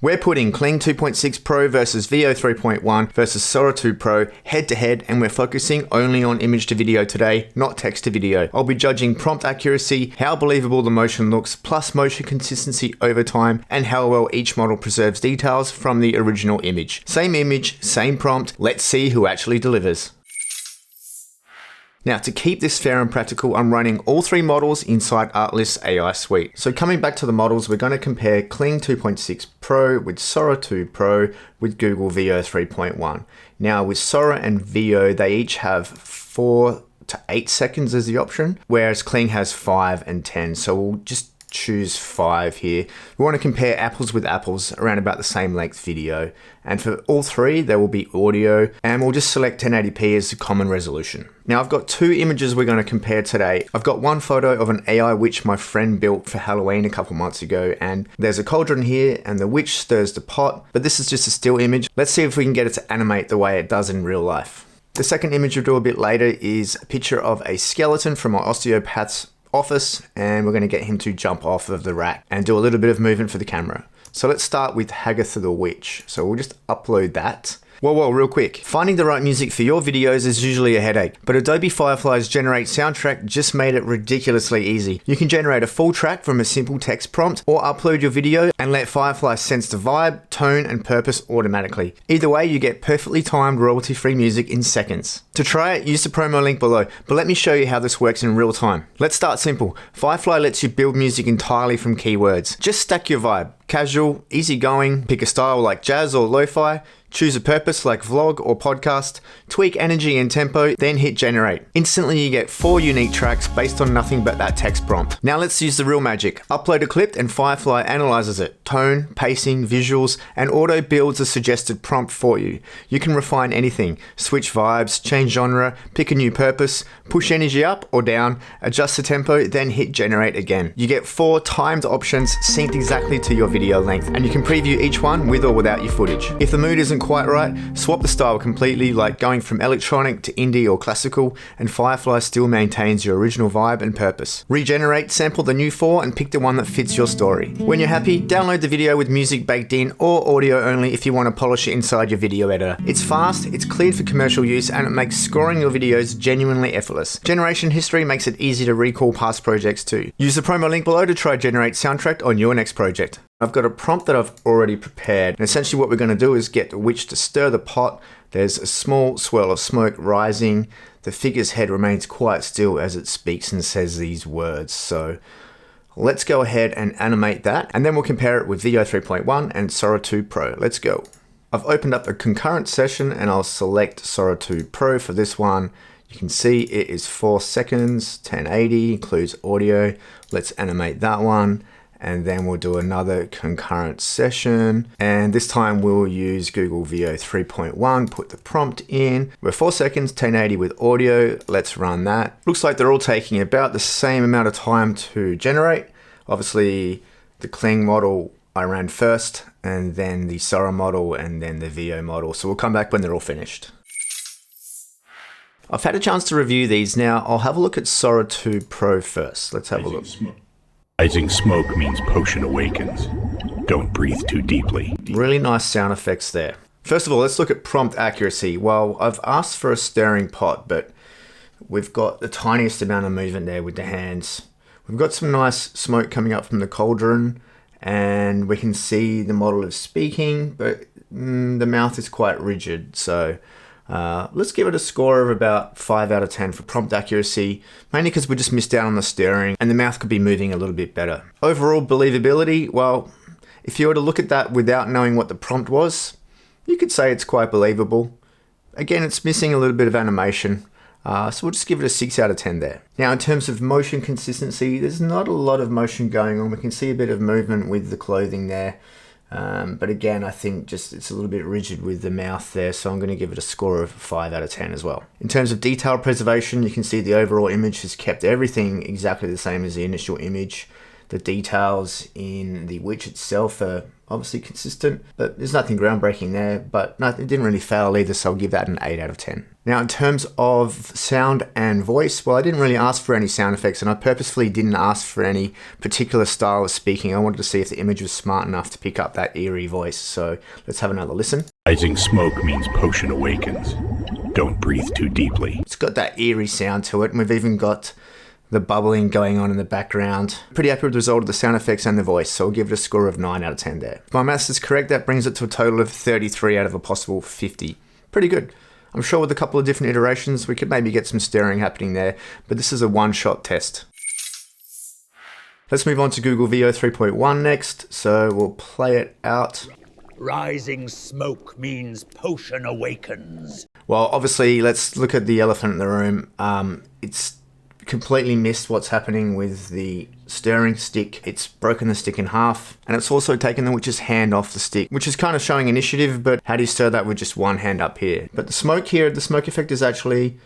We're putting Kling 2.6 Pro versus Veo 3.1 versus Sora 2 Pro head to head, and we're focusing only on image to video today, not text to video. I'll be judging prompt accuracy, how believable the motion looks, plus motion consistency over time, and how well each model preserves details from the original image. Same image, same prompt, let's see who actually delivers. Now, to keep this fair and practical, I'm running all three models inside Artlist AI Suite. So coming back to the models, we're going to compare Kling 2.6 Pro with Sora 2 Pro with Google Veo 3.1. Now, with Sora and Veo, they each have 4 to 8 seconds as the option, whereas Kling has 5 and 10. So we'll just choose 5 here. We want to compare apples with apples, around about the same length video. And for all three, there will be audio, and we'll just select 1080p as the common resolution. Now, I've got 2 images we're going to compare today. I've got one photo of an AI witch my friend built for Halloween a couple months ago, and there's a cauldron here and the witch stirs the pot, but this is just a still image. Let's see if we can get it to animate the way it does in real life. The second image we'll do a bit later is a picture of a skeleton from my osteopath's office, and we're going to get him to jump off of the rack and do a little bit of movement for the camera. So let's start with Hagatha the Witch. So we'll just upload that. Whoa, real quick. Finding the right music for your videos is usually a headache, but Adobe Firefly's Generate Soundtrack just made it ridiculously easy. You can generate a full track from a simple text prompt, or upload your video and let Firefly sense the vibe, tone, and purpose automatically. Either way, you get perfectly timed royalty-free music in seconds. To try it, use the promo link below, but let me show you how this works in real time. Let's start simple. Firefly lets you build music entirely from keywords. Just stack your vibe. Casual, easygoing, pick a style like jazz or lo-fi, choose a purpose like vlog or podcast, tweak energy and tempo, then hit generate. Instantly you get 4 unique tracks based on nothing but that text prompt. Now let's use the real magic. Upload a clip and Firefly analyzes it. Tone, pacing, visuals, and auto builds a suggested prompt for you. You can refine anything, switch vibes, change genre, pick a new purpose, push energy up or down, adjust the tempo, then hit generate again. You get 4 timed options synced exactly to your video length, and you can preview each one with or without your footage. If the mood isn't quite right, swap the style completely, like going from electronic to indie or classical, and Firefly still maintains your original vibe and purpose. Regenerate, sample the new 4, and pick the one that fits your story. When you're happy, download the video with music baked in or audio only if you want to polish it inside your video editor. It's fast, it's cleared for commercial use, and it makes scoring your videos genuinely effortless. Generation history makes it easy to recall past projects too. Use the promo link below to try Generate Soundtrack on your next project. I've got a prompt that I've already prepared, and essentially what we're going to do is get the witch to stir the pot. There's a small swirl of smoke rising. The figure's head remains quite still as it speaks and says these words. So let's go ahead and animate that, and then we'll compare it with Veo 3.1 and Sora 2 Pro. Let's go. I've opened up a concurrent session and I'll select Sora 2 Pro for this one. You can see it is 4 seconds, 1080, includes audio. Let's animate that one. And then we'll do another concurrent session. And this time we'll use Google Veo 3.1, put the prompt in. We're 4 seconds, 1080 with audio. Let's run that. Looks like they're all taking about the same amount of time to generate. Obviously, the Kling model I ran first, and then the Sora model, and then the Veo model. So we'll come back when they're all finished. I've had a chance to review these now. I'll have a look at Sora 2 Pro first. Let's have a look. Rising smoke means potion awakens. Don't breathe too deeply. Really nice sound effects there. First of all, let's look at prompt accuracy. Well, I've asked for a stirring pot, but we've got the tiniest amount of movement there with the hands. We've got some nice smoke coming up from the cauldron, and we can see the model is speaking, but the mouth is quite rigid. So let's give it a score of about 5 out of 10 for prompt accuracy, mainly because we just missed out on the stirring and the mouth could be moving a little bit better. Overall believability, well, if you were to look at that without knowing what the prompt was, you could say it's quite believable. Again, it's missing a little bit of animation, so we'll just give it a 6 out of 10 there. Now, in terms of motion consistency, there's not a lot of motion going on. We can see a bit of movement with the clothing there. But again, I think just it's a little bit rigid with the mouth there, so I'm going to give it a score of 5 out of 10 as well. In terms of detail preservation, you can see the overall image has kept everything exactly the same as the initial image. The details in the witch itself are obviously consistent, but there's nothing groundbreaking there, but it didn't really fail either, so I'll give that an 8 out of 10. Now, in terms of sound and voice, well, I didn't really ask for any sound effects, and I purposefully didn't ask for any particular style of speaking. I wanted to see if the image was smart enough to pick up that eerie voice, so let's have another listen. Rising smoke means potion awakens. Don't breathe too deeply. It's got that eerie sound to it, and we've even got the bubbling going on in the background. Pretty happy with the result of the sound effects and the voice, so I'll give it a score of 9 out of 10 there. If my maths is correct, that brings it to a total of 33 out of a possible 50. Pretty good. I'm sure with a couple of different iterations, we could maybe get some stirring happening there, but this is a one-shot test. Let's move on to Google Veo 3.1 next, so we'll play it out. Rising smoke means potion awakens. Well, obviously, let's look at the elephant in the room. It's completely missed what's happening with the stirring stick. It's broken the stick in half, and it's also taken the witch's hand off the stick, which is kind of showing initiative, but how do you stir that with just one hand up here? But the smoke here, the smoke effect is actually,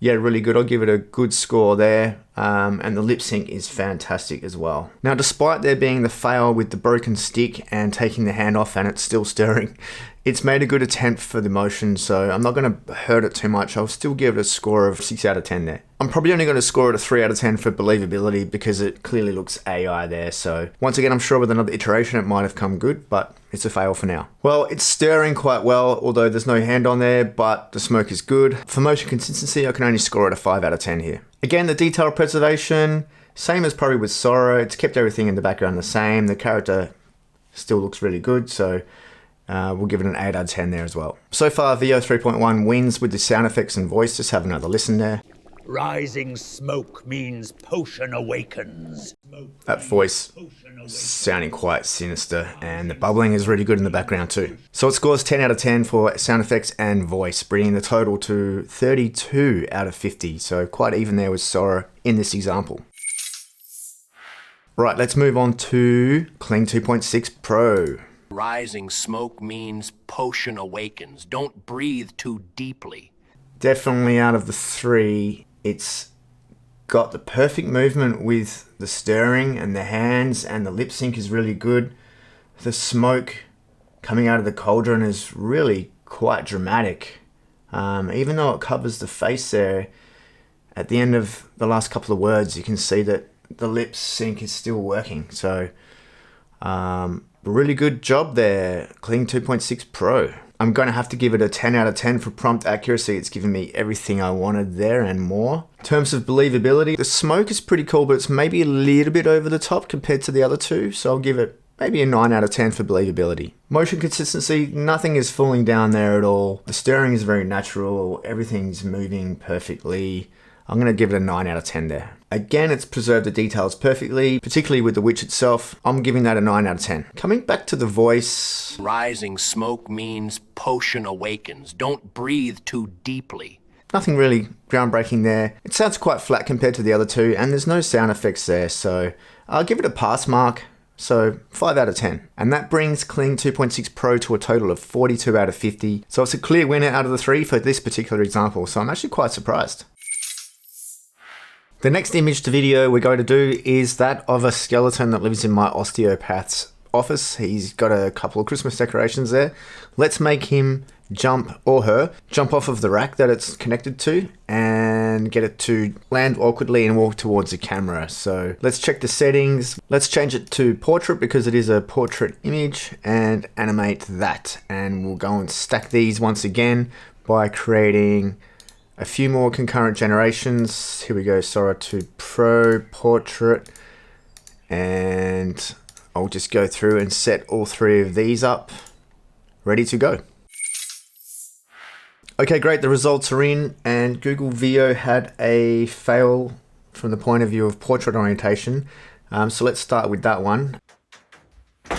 yeah, really good. I'll give it a good score there. And the lip sync is fantastic as well. Now, despite there being the fail with the broken stick and taking the hand off and it's still stirring, it's made a good attempt for the motion, so I'm not going to hurt it too much. I'll still give it a score of 6 out of 10 there. I'm probably only going to score it a 3 out of 10 for believability because it clearly looks AI there. So once again, I'm sure with another iteration it might have come good, but it's a fail for now. Well, it's stirring quite well, although there's no hand on there, but the smoke is good. For motion consistency, I can only score it a 5 out of 10 here. Again, the detail preservation, same as probably with Sora. It's kept everything in the background the same. The character still looks really good, so we'll give it an 8 out of 10 there as well. So far, Veo 3.1 wins with the sound effects and voice. Just have another listen there. Rising smoke means potion awakens. That voice sounding quite sinister, and the bubbling is really good in the background too. So it scores 10 out of 10 for sound effects and voice, bringing the total to 32 out of 50. So quite even there with Sora in this example. Right, let's move on to Kling 2.6 Pro. Rising smoke means potion awakens. Don't breathe too deeply. Definitely out of the three, it's got the perfect movement with the stirring and the hands, and the lip sync is really good. The smoke coming out of the cauldron is really quite dramatic. Even though it covers the face there, at the end of the last couple of words, you can see that the lip sync is still working. So, really good job there, Kling 2.6 Pro. I'm going to have to give it a 10 out of 10 for prompt accuracy. It's given me everything I wanted there and more. In terms of believability, the smoke is pretty cool, but it's maybe a little bit over the top compared to the other two. So I'll give it maybe a 9 out of 10 for believability. Motion consistency, nothing is falling down there at all. The stirring is very natural. Everything's moving perfectly. I'm going to give it a 9 out of 10 there. Again, it's preserved the details perfectly, particularly with the witch itself. I'm giving that a 9 out of 10. Coming back to the voice. Rising smoke means potion awakens. Don't breathe too deeply. Nothing really groundbreaking there. It sounds quite flat compared to the other two, and there's no sound effects there, so I'll give it a pass mark. So 5 out of 10. And that brings Kling 2.6 Pro to a total of 42 out of 50. So it's a clear winner out of the three for this particular example, so I'm actually quite surprised. The next image to video we're going to do is that of a skeleton that lives in my osteopath's office. He's got a couple of Christmas decorations there. Let's make him jump, or her, jump off of the rack that it's connected to and get it to land awkwardly and walk towards the camera. So let's check the settings. Let's change it to portrait because it is a portrait image, and animate that. And we'll go and stack these once again by creating a few more concurrent generations. Here we go, Sora 2 Pro, Portrait, and I'll just go through and set all three of these up, ready to go. Okay, great, the results are in, and Google Veo had a fail from the point of view of portrait orientation. So let's start with that one. I'm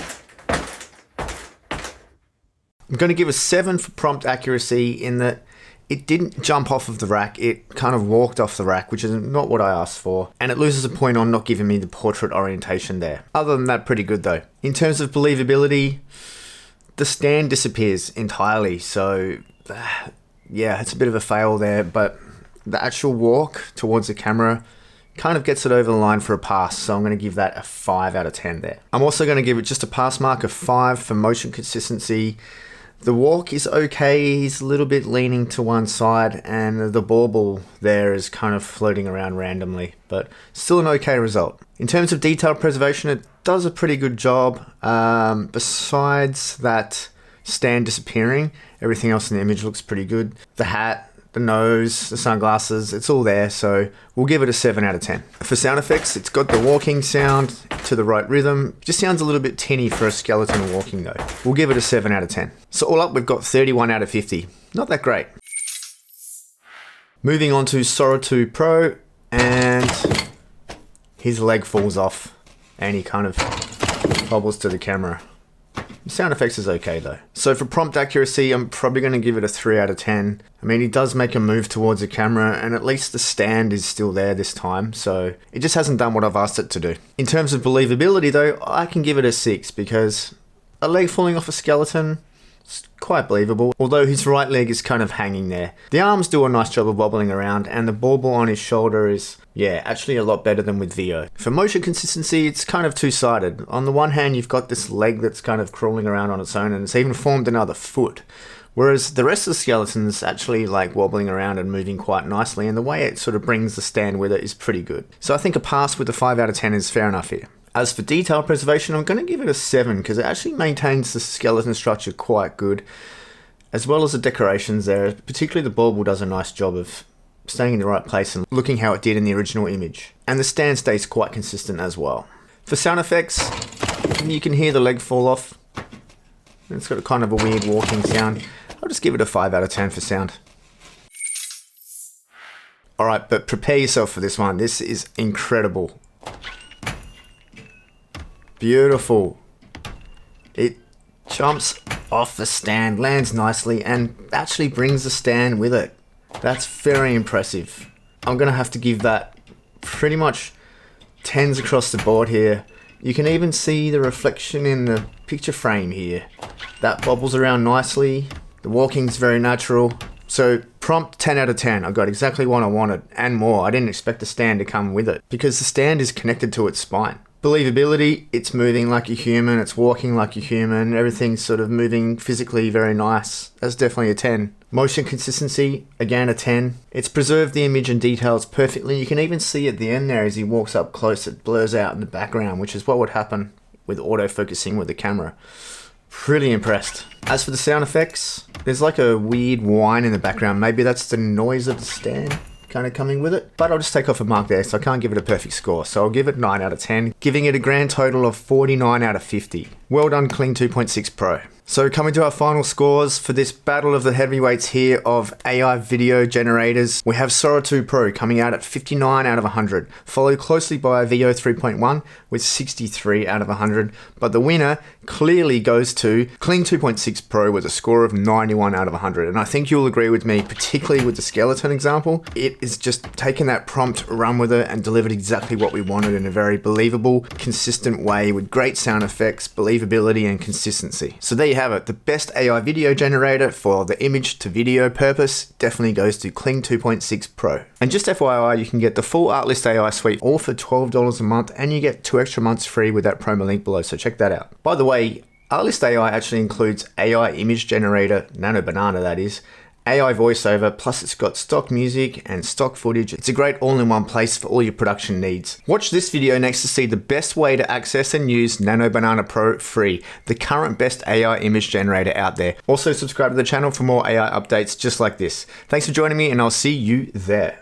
going to give a 7 for prompt accuracy in that it didn't jump off of the rack, it kind of walked off the rack, which is not what I asked for. And it loses a point on not giving me the portrait orientation there. Other than that, pretty good though. In terms of believability, the stand disappears entirely. So yeah, it's a bit of a fail there, but the actual walk towards the camera kind of gets it over the line for a pass, so I'm going to give that a 5 out of 10 there. I'm also going to give it just a pass mark of 5 for motion consistency. The walk is okay, he's a little bit leaning to one side, and the bauble there is kind of floating around randomly, but still an okay result. In terms of detail preservation, it does a pretty good job. Besides that stand disappearing, everything else in the image looks pretty good. The hat, the nose, the sunglasses, it's all there, so we'll give it a 7 out of 10. For sound effects, it's got the walking sound to the right rhythm. Just sounds a little bit tinny for a skeleton walking though. We'll give it a 7 out of 10. So all up, we've got 31 out of 50. Not that great. Moving on to Sora 2 Pro, and his leg falls off and he kind of bobbles to the camera. Sound effects is okay though. So for prompt accuracy, I'm probably going to give it a 3 out of 10. I mean, he does make a move towards the camera, and at least the stand is still there this time, so it just hasn't done what I've asked it to do. In terms of believability though, I can give it a 6 because a leg falling off a skeleton, it's quite believable, although his right leg is kind of hanging there. The arms do a nice job of wobbling around, and the bauble on his shoulder is, yeah, actually a lot better than with Veo. For motion consistency, it's kind of two-sided. On the one hand, you've got this leg that's kind of crawling around on its own, and it's even formed another foot. Whereas the rest of the skeleton's actually like wobbling around and moving quite nicely, and the way it sort of brings the stand with it is pretty good. So I think a pass with a 5 out of 10 is fair enough here. As for detail preservation, I'm going to give it a 7 because it actually maintains the skeleton structure quite good, as well as the decorations there. Particularly the bauble does a nice job of staying in the right place and looking how it did in the original image. And the stand stays quite consistent as well. For sound effects, you can hear the leg fall off. It's got a kind of a weird walking sound. I'll just give it a 5 out of 10 for sound. Alright, but prepare yourself for this one. This is incredible. Beautiful. It jumps off the stand, lands nicely, and actually brings the stand with it. That's very impressive. I'm going to have to give that pretty much 10s across the board here. You can even see the reflection in the picture frame here. That bobbles around nicely. The walking's very natural. So prompt 10 out of 10. I got exactly what I wanted and more. I didn't expect the stand to come with it because the stand is connected to its spine. Believability, it's moving like a human, it's walking like a human, everything's sort of moving physically very nice. That's definitely a 10. Motion consistency, again a 10. It's preserved the image and details perfectly. You can even see at the end there as he walks up close, it blurs out in the background, which is what would happen with autofocusing with the camera. Really impressed. As for the sound effects, there's like a weird whine in the background. Maybe that's the noise of the stand kind of coming with it, but I'll just take off a mark there, so I can't give it a perfect score, so I'll give it 9 out of 10, giving it a grand total of 49 out of 50. Well done, Kling 2.6 Pro. So coming to our final scores for this battle of the heavyweights here of AI video generators, we have Sora 2 Pro coming out at 59 out of 100, followed closely by Veo 3.1 with 63 out of 100, but the winner clearly goes to Kling 2.6 Pro with a score of 91 out of 100, and I think you'll agree with me, particularly with the skeleton example. It is just taken that prompt, run with it, and delivered exactly what we wanted in a very believable, consistent way with great sound effects, believability, and consistency. So there you have it. The best AI video generator for the image to video purpose definitely goes to Kling 2.6 Pro. And just FYI, you can get the full Artlist AI suite all for $12 a month, and you get 2 extra months free with that promo link below, so check that out. By the way, Artlist AI actually includes AI image generator, Nano Banana that is, AI voiceover, plus it's got stock music and stock footage. It's a great all-in-one place for all your production needs. Watch this video next to see the best way to access and use Nano Banana Pro free, the current best AI image generator out there. Also subscribe to the channel for more AI updates just like this. Thanks for joining me, and I'll see you there.